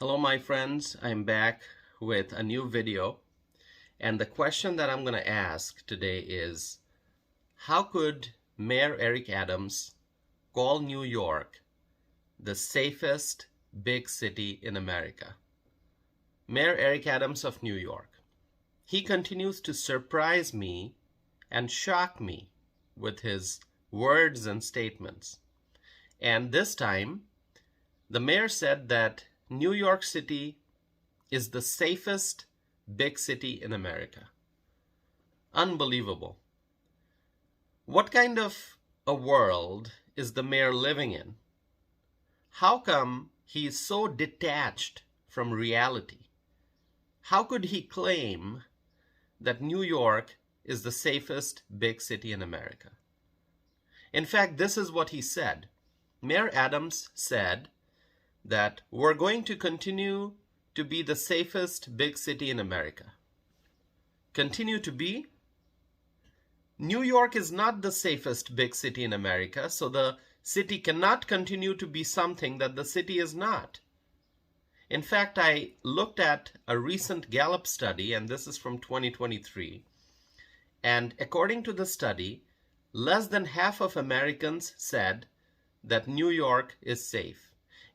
Hello my friends, I'm back with a new video, and the question that I'm going to ask today is, how could Mayor Eric Adams call New York the safest big city in America? Mayor Eric Adams of New York. He continues to surprise me and shock me with his words and statements. And this time, the mayor said that New York City is the safest big city in America. Unbelievable. What kind of a world is the mayor living in? How come he is so detached from reality? How could he claim that New York is the safest big city in America? In fact, this is what he said. Mayor Adams said that we're going to continue to be the safest big city in America. Continue to be? New York is not the safest big city in America, so the city cannot continue to be something that the city is not. In fact, I looked at a recent Gallup study, and this is from 2023, and according to the study, less than half of Americans said that New York is safe.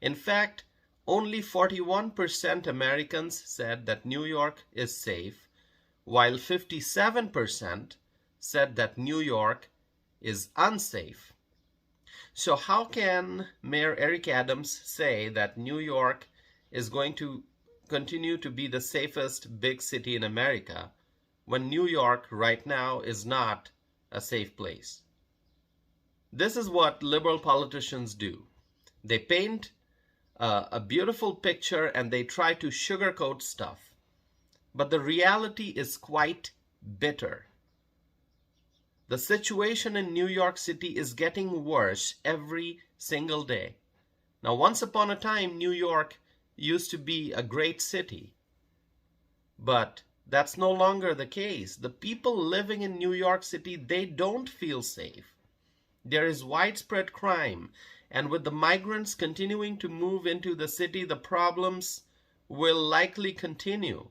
In fact, only 41% Americans said that New York is safe, while 57% said that New York is unsafe. So how can Mayor Eric Adams say that New York is going to continue to be the safest big city in America when New York right now is not a safe place? This is what liberal politicians do. They paint a beautiful picture and they try to sugarcoat stuff. But the reality is quite bitter. The situation in New York City is getting worse every single day. Now, once upon a time, New York used to be a great city. But that's no longer the case. The people living in New York City, they don't feel safe. There is widespread crime, and with the migrants continuing to move into the city, the problems will likely continue.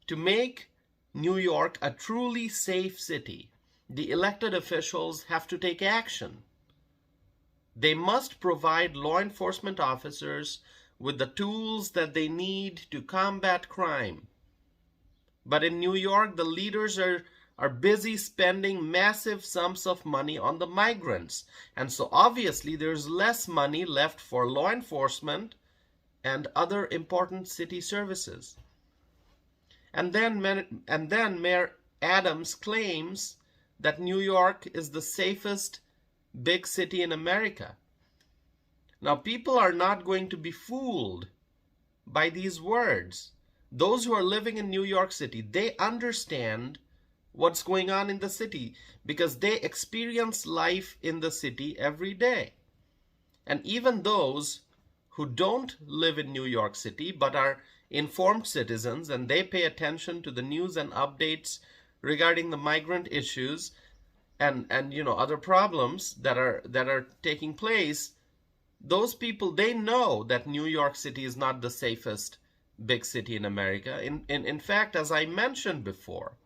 To make New York a truly safe city, the elected officials have to take action. They must provide law enforcement officers with the tools that they need to combat crime. But in New York, the leaders are busy spending massive sums of money on the migrants. And so obviously there's less money left for law enforcement and other important city services. And then Mayor Adams claims that New York is the safest big city in America. Now, people are not going to be fooled by these words. Those who are living in New York City, they understand what's going on in the city because they experience life in the city every day. And even those who don't live in New York City but are informed citizens and they pay attention to the news and updates regarding the migrant issues and other problems that are taking place, those people, they know that New York City is not the safest big city in America. In fact, as I mentioned before,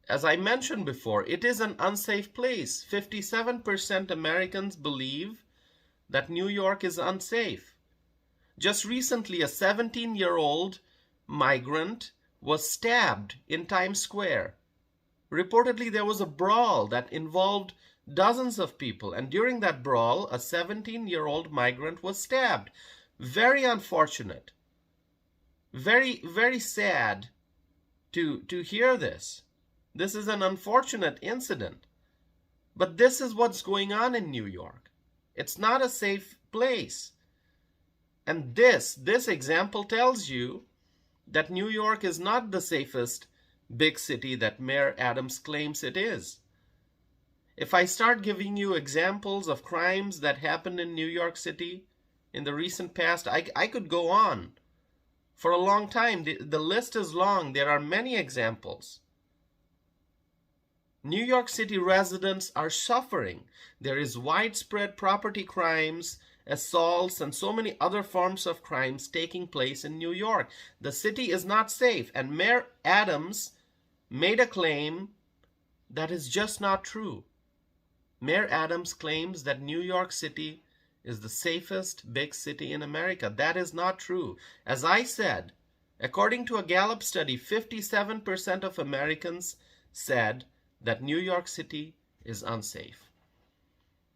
it is an unsafe place. 57% Americans believe that New York is unsafe. Just recently, a 17-year-old migrant was stabbed in Times Square. Reportedly, there was a brawl that involved dozens of people, and during that brawl, a 17-year-old migrant was stabbed. Very unfortunate. Very, very sad to hear this. This is an unfortunate incident. But this is what's going on in New York. It's not a safe place. And this example tells you that New York is not the safest big city that Mayor Adams claims it is. If I start giving you examples of crimes that happened in New York City in the recent past, I could go on for a long time. The list is long. There are many examples. New York City residents are suffering. There is widespread property crimes assaults, and so many other forms of crimes taking place in New York. The city is not safe, and Mayor Adams made a claim that is just not true. Mayor Adams claims that New York City is the safest big city in America. That is not true. As I said, according to a Gallup study, 57% of Americans said that New York City is unsafe.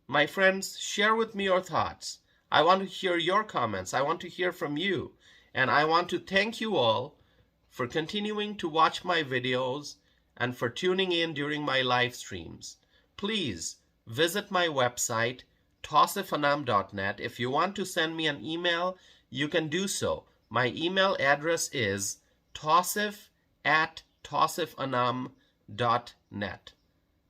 My friends, share with me your thoughts. I want to hear your comments. I want to hear from you. And I want to thank you all for continuing to watch my videos and for tuning in during my live streams. Please visit my website, tausifanam.net. If you want to send me an email, you can do so. My email address is tausif@tausifanam.net.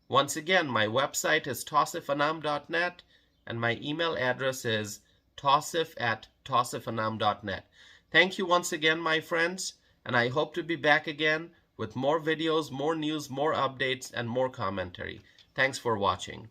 Once again, my website is tausifanam.net and my email address is tausif@tausifanam.net. Thank you once again, my friends, and I hope to be back again with more videos, more news, more updates, and more commentary. Thanks for watching.